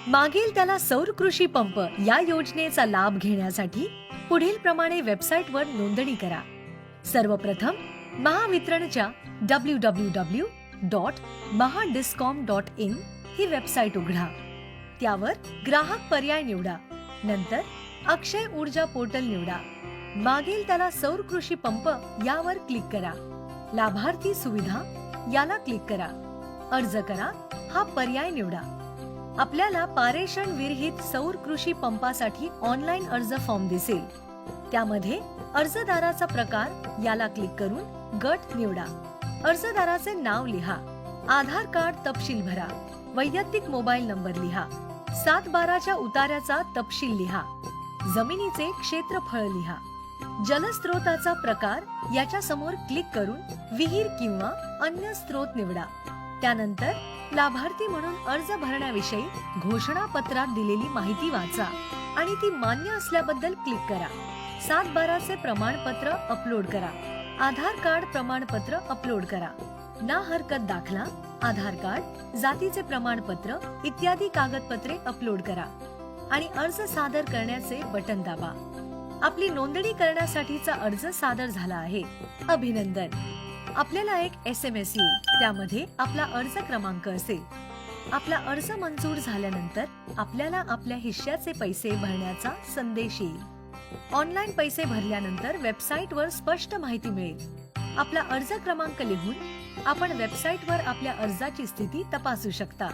मागेल त्याला सौर कृषी पंप या योजनेचा लाभ घेण्यासाठी पुढील प्रमाणे वेबसाईटवर नोंदणी करा. सर्वप्रथम महावितरणच्या www.mahadiscom.in ही वेबसाईट उघडा. त्यावर ग्राहक पर्याय निवडा. नंतर अक्षय ऊर्जा पोर्टल निवडा. मागेल त्याला सौर कृषी पंप यावर क्लिक करा. लाभार्थी सुविधा याला क्लिक करा. अर्ज करा हा पर्याय निवडा. आपल्याला पारेषण विरहित सौर कृषी पंपासाठी ऑनलाईन अर्ज फॉर्म दिसेल. त्यामध्ये अर्जदाराचा प्रकार याला क्लिक करून गट निवडा. अर्जदाराचे नाव लिहा. आधार कार्ड तपशील भरा. वैयक्तिक मोबाईल नंबर लिहा. 7/12च्या उतार्याचा तपशील लिहा. जमिनीचे क्षेत्रफळ लिहा. जलस्रोताचा प्रकार याच्या समोर क्लिक करून विहीर किंवा अन्य स्रोत निवडा. त्यानंतर लाभार्थी म्हणून अर्ज भरण्याविषयी घोषणापत्रात दिलेली माहिती वाचा आणि ती मान्य असल्याबद्दल क्लिक करा. 7/12चे प्रमाणपत्र अपलोड करा. आधार कार्ड प्रमाणपत्र अपलोड करा. ना हरकत दाखला, आधार कार्ड, जातीचे प्रमाणपत्र इत्यादी कागदपत्रे अपलोड करा आणि अर्ज सादर करण्याचे बटन दाबा. आपली नोंदणी करण्यासाठीचा अर्ज सादर झाला आहे. अभिनंदन. आपल्याला एक SMS येईल. त्यामध्ये आपला अर्ज क्रमांक असेल. आपला अर्ज मंजूर झाल्यानंतर आपल्याला आपल्या हिश्श्याचे पैसे भरण्याचा संदेश येईल. ऑनलाईन पैसे भरल्यानंतर वेबसाईटवर स्पष्ट माहिती मिळेल. आपला अर्ज क्रमांक लिहून आपण वेबसाईटवर आपल्या अर्जाची स्थिती तपासू शकता.